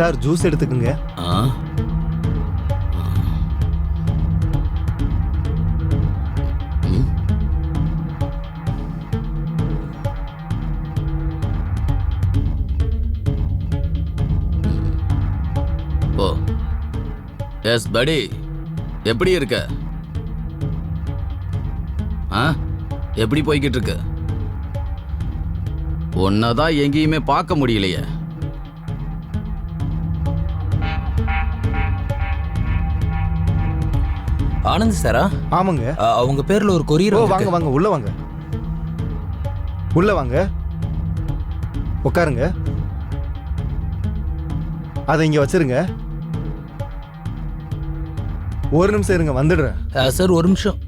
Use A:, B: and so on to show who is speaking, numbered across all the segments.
A: Sir juice எடுத்துக்குங்க.
B: ஆ ம். ஓ S படி, எப்படி இருக்க? ஆ எப்படி போய்கிட்டு இருக்கு? உன்னதான் எங்கேயுமே பார்க்க முடியலையே.
C: ஆனந்த் சாரா?
A: ஆமாங்க.
C: அவங்க பேர்ல ஒரு கொரியர்.
A: ஓ வாங்க வாங்க, உள்ள வாங்க, உள்ள வாங்க, உட்காருங்க. அதை இங்க வச்சிருங்க. ஒரு நிமிஷம் இருங்க, வந்துடுறேன்.
C: சார் ஒரு நிமிஷம்.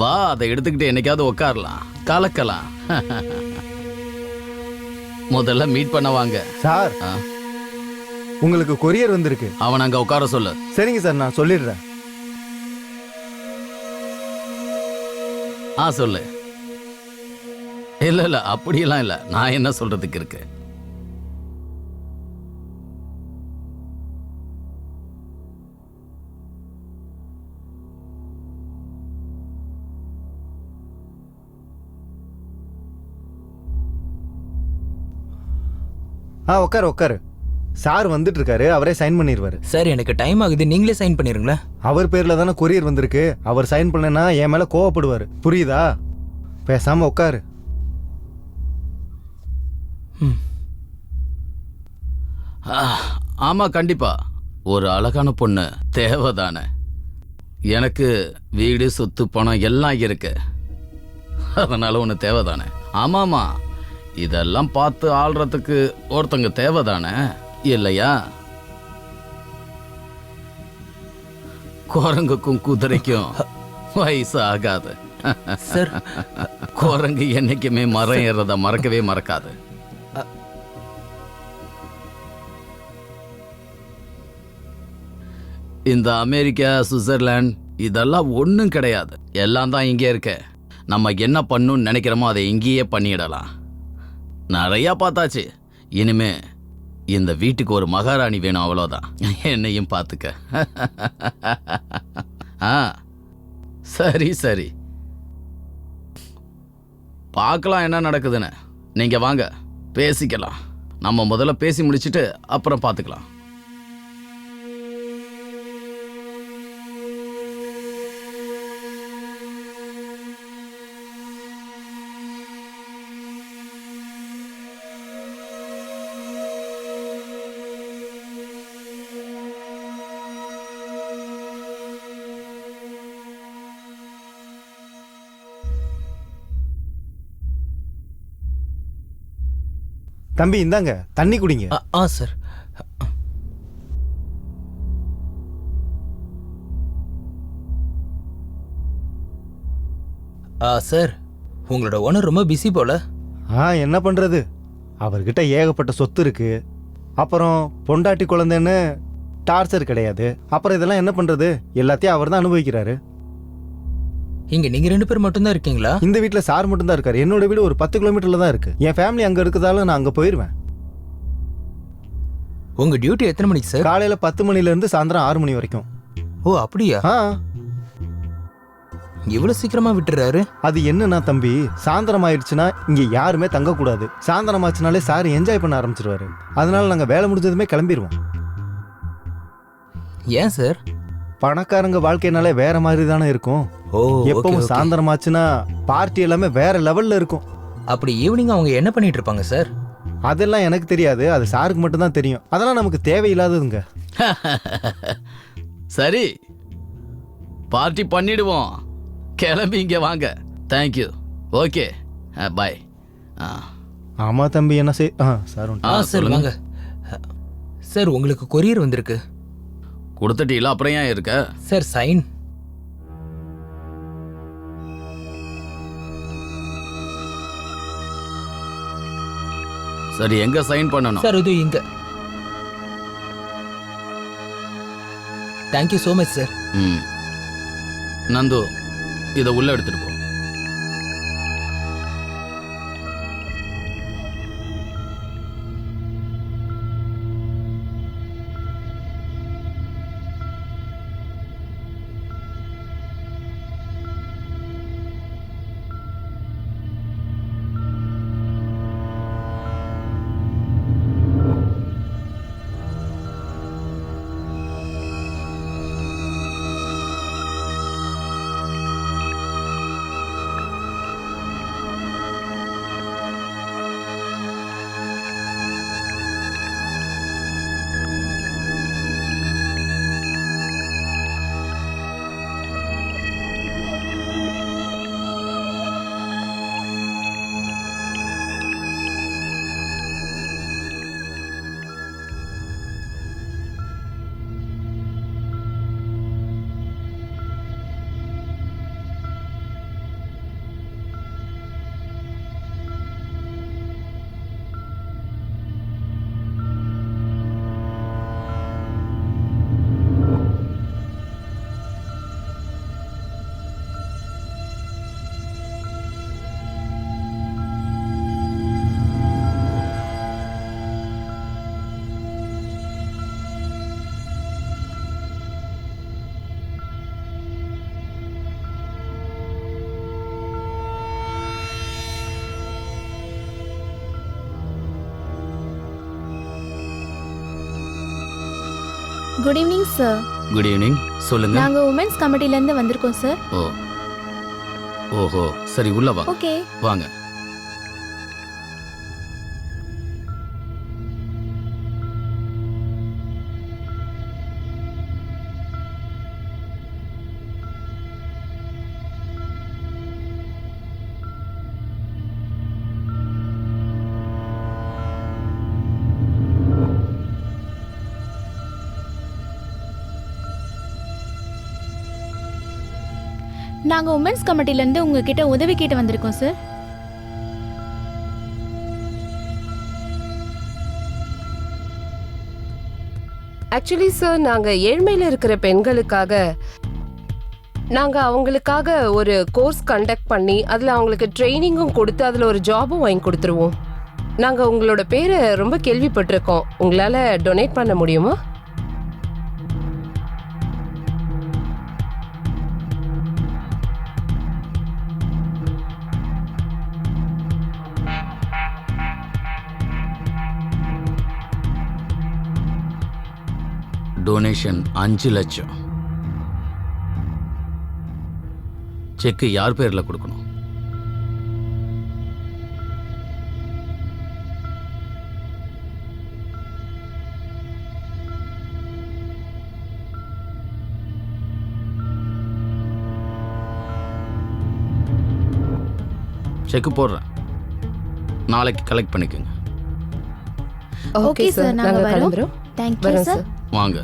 B: வா, அதை எடுத்துக்கிட்டு என்னைக்காவது உட்காரலாம், கலக்கலாம். முதல்ல மீட் பண்ண வாங்க.
A: சார்
B: ஆ,
A: உங்களுக்கு கொரியர் வந்திருக்கு.
B: அவன் அங்க உட்கார சொல்லு.
A: சரிங்க சார், நான் சொல்லிடுறேன்.
B: ஆ சொல்லு. இல்ல இல்ல, அப்படியெல்லாம் இல்ல, நான் என்ன சொல்றதுக்கு இருக்கு.
A: உட்காரு உட்காரு. சார் வந்துட்டு இருக்காரு, அவரே சைன் பண்ணிடுவாரு.
C: சார் எனக்கு டைம் ஆகுது, நீங்களே சைன் பண்ணிருங்களேன்.
A: அவர் பேர்ல தானே கொரியர் வந்திருக்கு. அவர் சைன் பண்ணனா என் மேல கோவப்படுவாரு, புரியுதா? பேசாம உட்காரு.
B: ஆமா கண்டிப்பா, ஒரு அழகான பொண்ணு தேவைதானே. எனக்கு வீடு சொத்து பணம் எல்லாம் இருக்கு, அதனால ஒன்று தேவைதானே. ஆமாமா, இதெல்லாம் பார்த்து ஆள்றதுக்கு ஒருத்தங்க தேவைதானே, இல்லையா? குரங்குக்கும் குதிரைக்கும் வயசு ஆகாது
C: சார்.
B: குரங்கு என்னைக்குமே மரம் ஏறத மறக்கவே மறக்காது. இந்த அமெரிக்கா, சுவிட்சர்லாந்து இதெல்லாம் ஒன்றும் கிடையாது, எல்லாம் தான் இங்கே இருக்க. நம்ம என்ன பண்ணணும்னு நினைக்கிறோமோ அதை இங்கேயே பண்ணிடலாம். நிறையா பார்த்தாச்சு, இனிமே இந்த வீட்டுக்கு ஒரு மகாராணி வேணும், அவ்வளோதான். என்னையும் பார்த்துக்க. ஆ சரி சரி, பார்க்கலாம் என்ன நடக்குதுன்னு. நீங்கள் வாங்க பேசிக்கலாம். நம்ம முதல்ல பேசி முடிச்சுட்டு அப்புறம் பார்த்துக்கலாம்.
A: தம்பி இந்தாங்க, தண்ணி குடிங்க.
C: சார். சார் உங்களோட ஓனர் ரொம்ப பிஸி போல.
A: என்ன பண்றது, அவர்கிட்ட ஏகப்பட்ட சொத்து இருக்கு, அப்புறம் பொண்டாட்டி குழந்தைன்னு டார்ச்சர் கிடையாது. அப்புறம் இதெல்லாம் என்ன பண்றது, எல்லாத்தையும் அவர் தான் அனுபவிக்கிறாரு.
C: இங்க நீங்க 2 பேர் மட்டும் தான் இருக்கீங்களா?
A: இந்த வீட்டுல சார் மட்டும் தான் இருக்காரு. என்னோட வீடு ஒரு 10 கிலோமீட்டர்ல தான் இருக்கு. என் ஃபேமிலி அங்க இருக்கிறதால நான் அங்க போயிருவேன்.
C: உங்க டியூட்டி எத்தனை மணிக்கு சார்?
A: காலையில 10 மணில இருந்து சாயந்தரம் 6 மணி வரைக்கும்.
C: ஓ அப்படியா? இவ்வளவு சீக்கிரமா விட்டுறாரு?
A: அது என்னன்னா தம்பி, சாயந்தரம் ஆயிடுச்சுன்னா இங்க யாருமே தங்க கூடாது. சாயந்தரம் ஆச்சுனாலே சார் என்ஜாய் பண்ண ஆரம்பிச்சிருவாரு. அதனால நாங்க வேலை முடிஞ்சதுமே கிளம்பிடுவோம்.
C: ஏன் சார்?
A: பணக்காரங்க வாழ்க்கைனாலே வேற மாதிரி தானே இருக்கும். எப்பவும் சாயந்தரம் ஆச்சுன்னா பார்ட்டி எல்லாமே வேற லெவல்ல இருக்கும்.
C: அப்படி ஈவினிங் அவங்க என்ன பண்ணிட்டு இருப்பாங்க சார்?
A: அதெல்லாம் எனக்கு தெரியாது, அது சாருக்கு மட்டும் தான் தெரியும். அதெல்லாம் நமக்கு தேவையில்லாததுங்க.
B: சரி, பார்ட்டி பண்ணிடுவோம். கிளம்பி இங்கே வாங்க. தேங்க்யூ. Okay bye.
A: ஆமா தம்பி, என்ன சார்?
C: சார் வாங்க. சார் உங்களுக்கு கொரியர் வந்திருக்கு.
B: கொடுத்துட்டீங்களா? அப்புறம் ஏன் இருக்க?
C: Sir sign.
B: சரி, எங்க சைன் பண்ணணும்?
C: சார் இது இங்க. Thank you so much sir.
B: Nandu, இதை உள்ள எடுத்துட்டு போ.
D: Good evening sir.
B: Good evening. சொல்லுங்க.
D: நாங்க உமன்ஸ் கமிட்டில இருந்து வந்திருக்கோம் சார்.
B: ஓ, ஓஹோ, சரி உள்ள வா.
D: ஓகே.
B: வாங்க.
D: நாங்க உமன்ஸ் கமிட்டில இருந்து உங்ககிட்ட உதவி கேட்டு வந்திருக்கோம் சார்.
E: ஆக்சுவலி சார், நாங்க ஏழ்மையில இருக்கிற பெண்களுக்காக அவங்களுக்காக ஒரு கோர்ஸ் கண்டக்ட் பண்ணி அதுல அவங்களுக்கு ட்ரைனிங்கும் கொடுத்து அதுல ஒரு ஜாபும் வாங்கி கொடுத்துருவோம். நாங்க உங்களோட பேரை ரொம்ப கேள்விப்பட்டிருக்கோம். உங்களால டொனேட் பண்ண முடியுமா?
B: டொனேஷன் 5 லட்சம். செக் யார் பேர்ல கொடுக்கணும்? செக் போடுறேன், நாளைக்கு கலெக்ட் பண்ணிக்கோங்க.
D: ஓகே சார், நாங்க வரோம்.
E: கிளம்புறோம்.
D: தேங்க் யூ
E: வரோம்
D: சார்.
E: சார்.
B: வாங்க.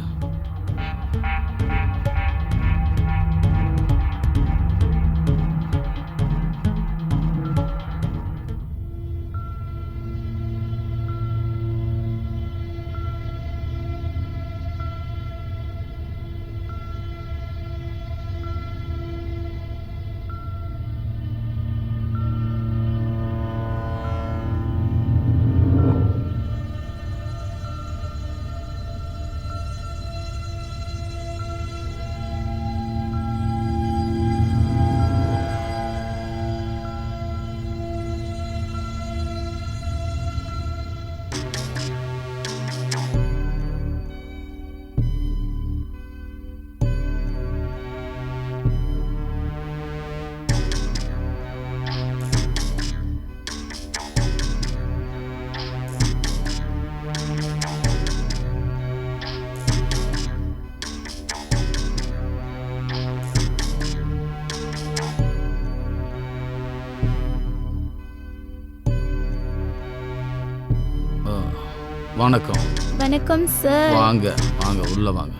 B: வணக்கம்.
D: வணக்கம் சார்.
B: வாங்க வாங்க, உள்ள வாங்க,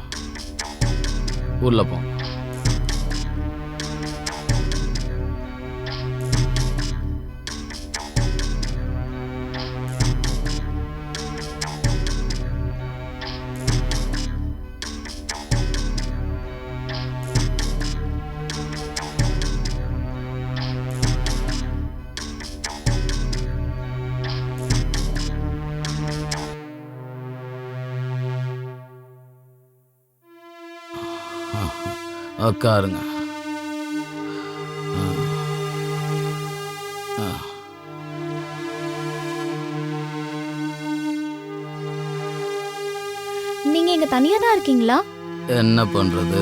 B: உள்ள போங்க. உட்காருங்க.
D: நீங்க இங்க தனியா தான் இருக்கீங்களா?
B: என்ன பண்றது,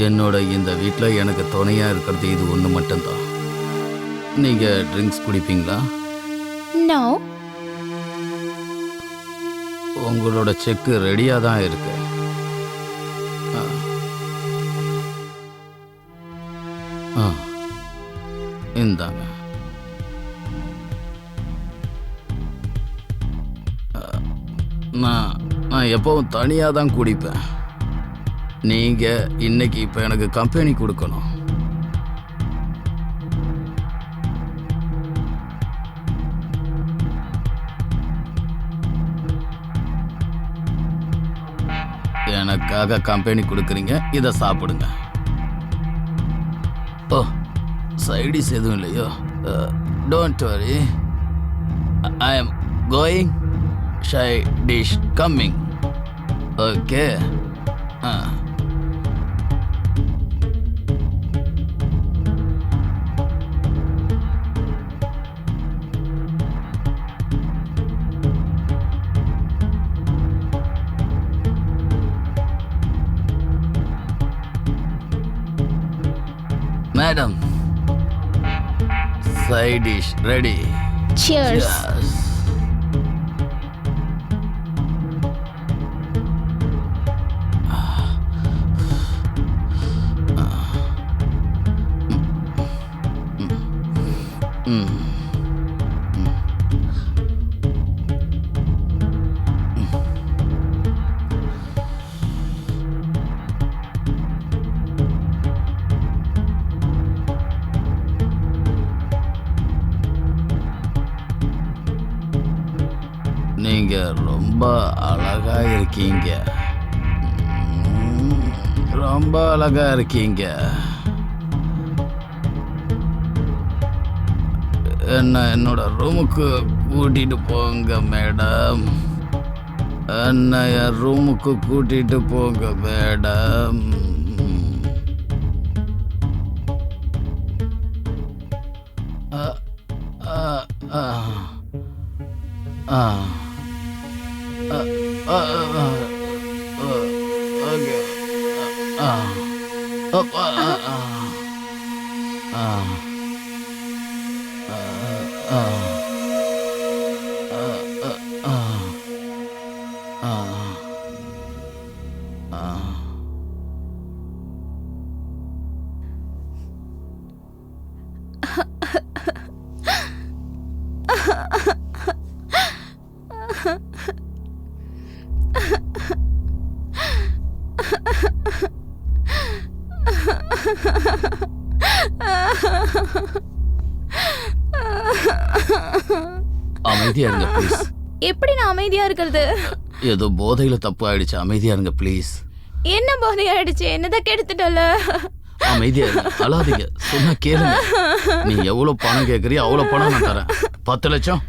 B: என்னோட இந்த வீட்டில் எனக்கு துணையா இருக்கிறது இது ஒன்று மட்டும்தான். நீங்க ட்ரிங்க்ஸ் குடிப்பீங்களா?
D: நோ.
B: உங்களோட செக்கு ரெடியா தான் இருக்கு. இந்தாங்க. நான் எப்பவும் தனியாக தான் குடிப்பேன். நீங்க இன்னைக்கு இப்போ எனக்கு கம்பெனி கொடுக்கணும். எனக்காக கம்பெனி கொடுக்குறீங்க, இதை சாப்பிடுங்க. ஓ, சைடிஸ் எதுவும் இல்லையோ? Don't worry, I am going, side dish coming. Okay. Madam, side dish ready.
D: Cheers.
B: நீங்க ரொம்ப அழகா இருக்கீங்க. ரொம்ப அழகா இருக்கீங்க. என்னோட ரூமுக்கு கூட்டிட்டு போங்க மேடம். என் ரூமுக்கு கூட்டிட்டு போங்க மேடம். அமைதியா இருங்க ப்ளீஸ்.
D: எப்படி நான் அமைதியா இருக்கிறது?
B: ஏதோ போதையில தப்பு ஆயிடுச்சு. அமைதியா இருங்க ப்ளீஸ்.
D: என்ன போதை ஆயிடுச்சு? என்னதான் கெடுத்துட்டல?
B: அமைதியா இருங்க, அழாதீங்க. சொன்னா கேளுங்க. நீ எவ்வளவு பணம் கேட்கறியோ அவ்வளவு பணம் நான் தரேன். 10 லட்சம்.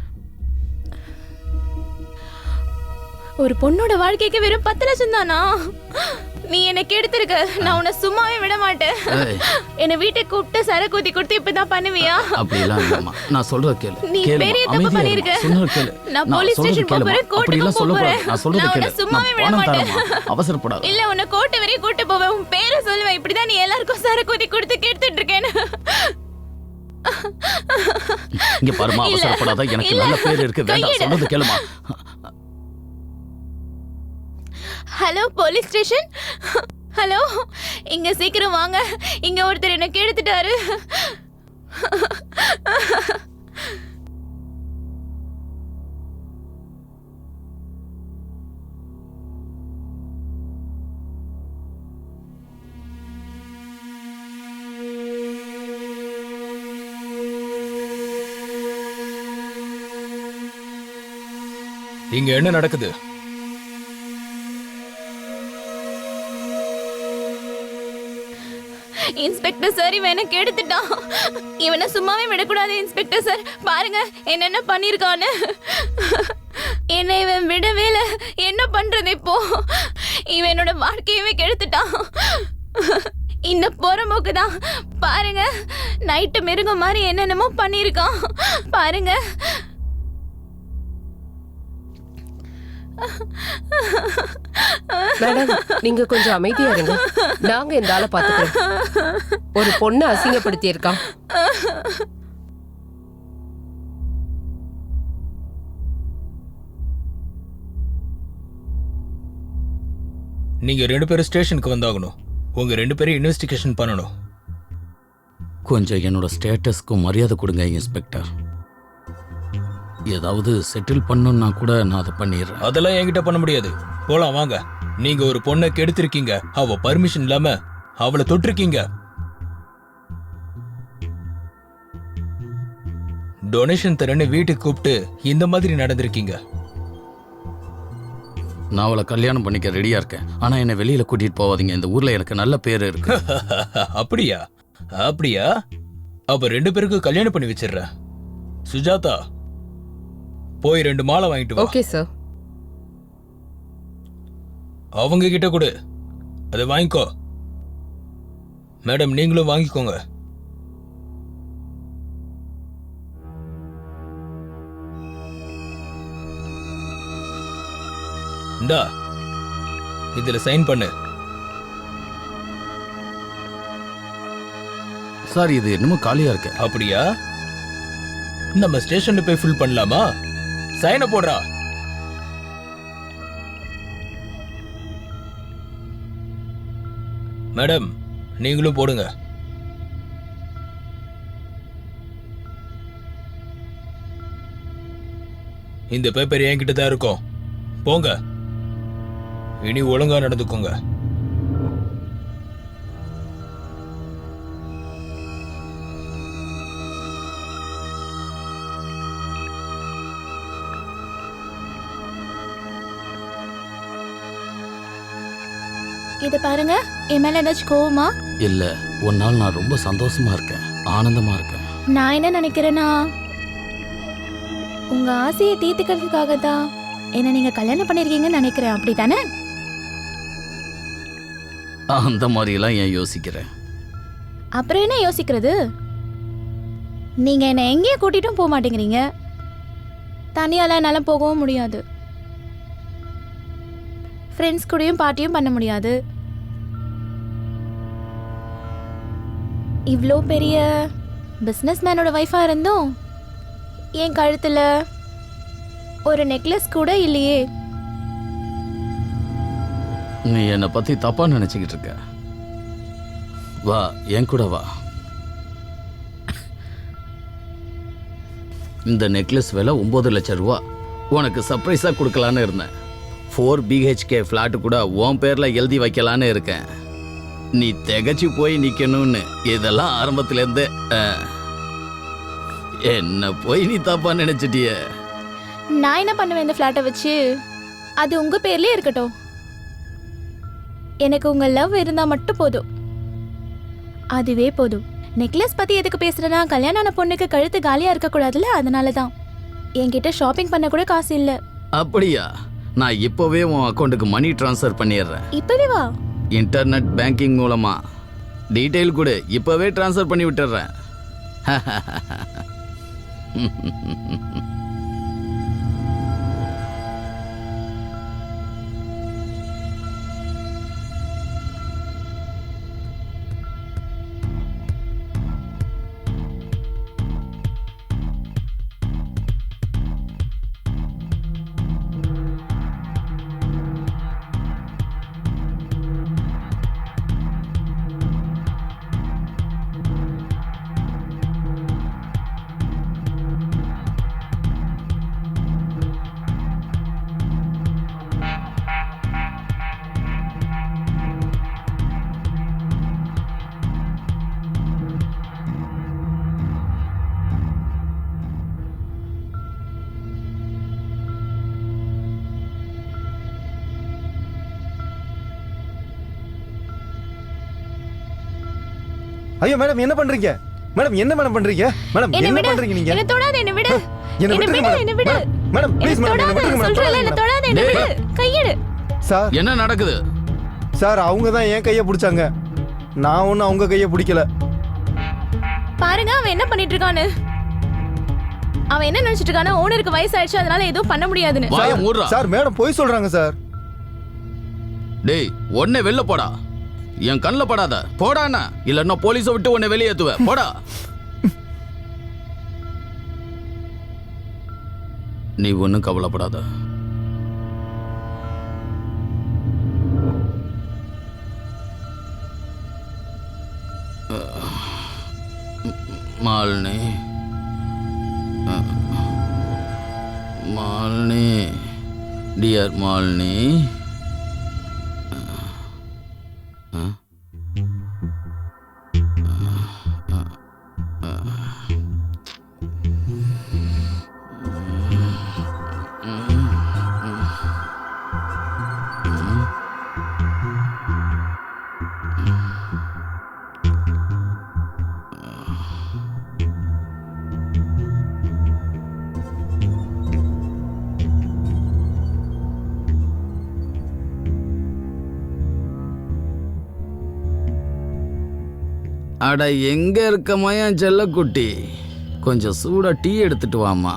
D: ஒரு பொண்ணோட வாழ்க்கைக்கு வெறும் 10 லட்சம் தானா? நீ என்ன கெடுத்திருக்க. நான் உன்னை சும்மாவே விட மாட்டேன். என்ன வீட்டுக்கு கூப்பிட்டு சரக்கு ஊத்தி கொடுத்து இப்பதான் பண்ணுவியா?
B: அப்படிலாம் இல்லம்மா, நான் சொல்றத கேளு.
D: நீ பெரிய தப்பு பண்ணிருக்க.
B: சொன்னத கேளு.
D: நான் போலீஸ் ஸ்டேஷன் போறேன், கோர்ட்டுக்கு போறேன்.
B: நான் சொல்றத கேளு.
D: சும்மாவே விட மாட்டேன்.
B: அவசரப்படாத.
D: இல்ல, உன்னை கோர்ட் வரையும் கூட்டி போவேன். உன் பேரை சொல்லுவேன். இப்படிதான் நீ எல்லாருக்கும் சரக்கு ஊத்தி கொடுத்து கெடுத்துட்டு இருக்கேன்னு.
B: இங்க பாருமா, அவசரப்படாத. எனக்கு நல்ல பேர் இருக்கு. வேண்டாம், சொல்றத கேளுமா.
D: Hello, police station. ஹலோ, இங்க சீக்கிரம் வாங்க. இங்க ஒருத்தர் என்ன கெடுத்துட்டாரு.
C: இங்க என்ன நடக்குது?
D: இன்ஸ்பெக்டர் சார், இவன் என்ன கெடுத்துட்டான். இவனை சும்மாவே விடக்கூடாது இன்ஸ்பெக்டர் சார். பாருங்க என்னென்ன பண்ணிருக்கான்னு. என்னை இவன் விடவே இல்லை. என்ன பண்றது இப்போ? இவன் என்னோட வாழ்க்கையவே கெடுத்துட்டான். இந்த பொறம்போக்கு தான். பாருங்க, நைட்டு மிருகம் மாதிரி என்னென்னமோ பண்ணிருக்கான். பாருங்க.
E: மேடம், நீங்க கொஞ்சம் அமைதியா இருங்க. நாங்க இந்த ஆளை பாத்துக்கிறோம். ஒரு பொண்ணை அசிங்கப்படுத்தி இருக்கான்.
C: நீங்க 2 பேரும் ஸ்டேஷனுக்கு வந்தாகணும். உங்க 2 பேரும் இன்வெஸ்டிகேஷன் பண்ணணும்.
B: கொஞ்சம் என்னோட ஸ்டேட்டஸ்க்கு மரியாதை கொடுங்க இன்ஸ்பெக்டர். ஏதாவது செட்டில் பண்ணணும்னா கூட நான் அதை பண்ணிடுறேன்.
C: அதெல்லாம் என்கிட்ட பண்ண முடியாது. போலாம் வாங்க. நீங்க ஒரு பொண்ணை கெடுத்திருக்கீங்க. அவ பர்மிஷன் இல்லாம அவளை தொட்டிருக்கீங்க. டொனேஷன் தரேன்னு வீட்டுக்கு கூப்பிட்டு இந்த மாதிரி நடந்திருக்கீங்க.
B: நான் அவளை கல்யாணம் பண்ணிக்க ரெடியா இருக்கேன். ஆனா என்னை வெளியில கூட்டிட்டு போவாதீங்க. இந்த ஊர்ல எனக்கு நல்ல பேர் இருக்கு.
C: அப்படியா? அப்படியா? அப்ப 2 பேருக்கு கல்யாணம் பண்ணி வச்சிடுறேன். சுஜாதா, போய் 2 மாலை வாங்கிட்டு வா.
E: Okay sir.
C: அவங்க கிட்ட கொடு. அதை வாங்கிக்கோ. மேடம், நீங்களும் வாங்கிக்கோங்க. இந்தா, இதுல சைன் பண்ணு.
B: சார் இது என்னமோ காலியா இருக்கு.
C: அப்படியா? நம்ம ஸ்டேஷன்ல போய் ஃபில் பண்ணலாமா? சைனை போடுறா. மேடம், நீங்களும் போடுங்க. இந்த பேப்பர் என்கிட்ட தான் இருக்கும். போங்க, இனி ஒழுங்கா நடந்துக்கோங்க.
D: இத பாருங்க, என் மேல ஏதாச்சும் கோவமா?
B: இல்ல, ஒரு நாள் நான் ரொம்ப சந்தோஷமா இருக்கேன், ஆனந்தமா இருக்கேன்.
D: நான் என்ன நினைக்கிறேன்னா, உங்க ஆசையை தீர்த்துக்கிறதுக்காக தான் என்ன நீங்க கல்யாணம் பண்ணிருக்கீங்கன்னு நினைக்கிறேன். அப்படித்தானே?
B: அந்த மாதிரி எல்லாம் ஏன் யோசிக்கிறேன்?
D: அப்புறம் என்ன யோசிக்கிறது? நீங்க என்ன எங்கேயும் கூட்டிட்டும் போக மாட்டேங்கிறீங்க. தனியால என்னால போகவும் முடியாது. ஃப்ரெண்ட்ஸ் கூடயும் பார்ட்டியும் பண்ண முடியாது. இவ்வளோ பெரிய பிஸ்னஸ் மேனோட ஒய்ஃபா இருந்தும் என் கழுத்துல ஒரு நெக்லஸ் கூட இல்லையே.
B: நீ என்னை பத்தி தப்பா நினைச்சுக்கிட்டு இருக்க. வா, என் கூட வா. இந்த நெக்லஸ் விலை 9 லட்சம் ரூபா. உனக்கு சர்ப்ரைஸா கொடுக்கலான்னு இருந்தேன். 4 BHK ஃபிளாட் கூட உன் பேர்ல எழுதி வைக்கலான்னு இருக்கேன். நீ திகச்சு போய் நிக்கணும்னு இதெல்லாம் ஆரம்பத்துல இருந்தே என்ன போய் நீ தப்பா நினைச்சிட்டிய.
D: நான் என்ன பண்ணுவேன் இந்த ஃப்ளாட்டை வச்சு? அது உங்க பேர்லயே இருக்கட்டும். எனக்கு உங்க லவ் இருந்தா மட்டும் போதும், அதுவே போதும். நெக்லஸ் பத்தி எதுக்கு பேசுறேன்னா, கல்யாணம் ஆன பொண்ணுக்கு கழுத்து காலியா இருக்க கூடாதுல, அதனாலதான். என்கிட்ட ஷாப்பிங் பண்ண கூட காசு இல்ல.
B: அப்படியா? நான் இப்போவே உன் அக்கௌண்ட்டுக்கு மணி ட்ரான்ஸ்ஃபர் பண்ணிடுறேன்.
D: இப்பவே வா.
B: இன்டர்நெட் பேங்கிங் மூலமா டீட்டெயில் கொடு, இப்போவே ட்ரான்ஸ்ஃபர் பண்ணி விட்டுறேன்.
A: ஐயோ மேடம், என்ன பண்றீங்க மேடம்? என்ன மேடம் பண்றீங்க மேடம்?
D: என்ன
A: என்ன
D: விடு.
A: பண்றீங்க நீங்க?
D: என்ன தொடாத, என்ன விடு.
A: என்ன
D: என்ன
A: விட்டுருங்க
D: விடு, என்ன விடு.
A: மேடம் ப்ளீஸ்
D: என்ன
A: மேடம், என்ன
D: தொடாத,
A: விட்டுருங்க மேடம்.
D: சொல்றேன்ல, என்ன தொடாத, என்ன
B: டேய்.
D: விடு. கையெடு.
A: சார்
B: என்ன நடக்குது?
A: சார், அவங்க தான் என் கையை பிடிச்சாங்க, நான் ஒன்றும் அவங்க கையை பிடிக்கல.
D: பாருங்க அவன் என்ன பண்ணிட்டு இருக்கான்னு. அவன் என்ன நினைச்சிட்டு இருக்கானா, ஓனருக்கு வயசாயிடுச்சு அதனால எதுவும் பண்ண முடியாதுன்னு.
B: வாய மூடுறா.
A: சார் மேடம் போய் சொல்றாங்க சார்.
B: டேய், உன்னை வெளில போடா. என் கண்ணில் படாத, போடாண்ணா. இல்லைன்னா போலீஸை விட்டு உன்னை வெளியேற்றுவேன். போடா. நீ ஒன்றும் கவலைப்படாத. மாலினி, மாலினி, டியர் மாலினி. அட, எங்க இருக்கமா என் செல்லக்குட்டி? கொஞ்சம் சூடா டீ எடுத்துட்டு வாமா.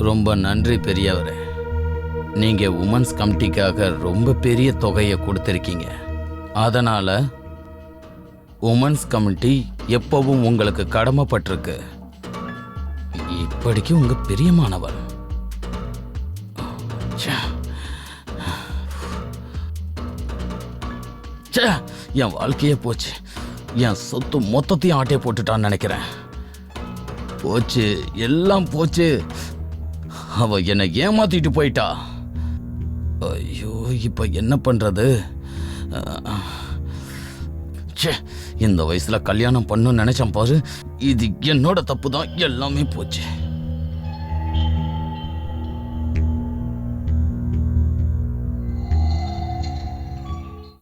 B: ரொம்ப நன்றி பெரியவரே. நீங்க உமன்ஸ் கமிட்டிக்காக ரொம்ப பெரிய தொகையை கொடுத்துருக்கீங்க. அதனால உமன்ஸ் கமிட்டி எப்பவும் உங்களுக்கு கடமைப்பட்டிருக்கு. இப்படிக்கு உங்க பிரியமானவர். ச்சே. ச்சே, என் வாழ்க்கையே போச்சு. என் சொத்து மொத்தத்தையும் ஆட்டையை போட்டுட்டான்னு நினைக்கிறேன். போச்சு, எல்லாம் போச்சு. அவ என்னை ஏமாத்திட்டு போயிட்டா. ஐயோ, இப்ப என்ன பண்றது? ச்சே, இந்த வயசுல கல்யாணம் பண்ணணும்னு நினைச்சேன் பாரு. இது என்னோட தப்பு தான். எல்லாமே போச்சு.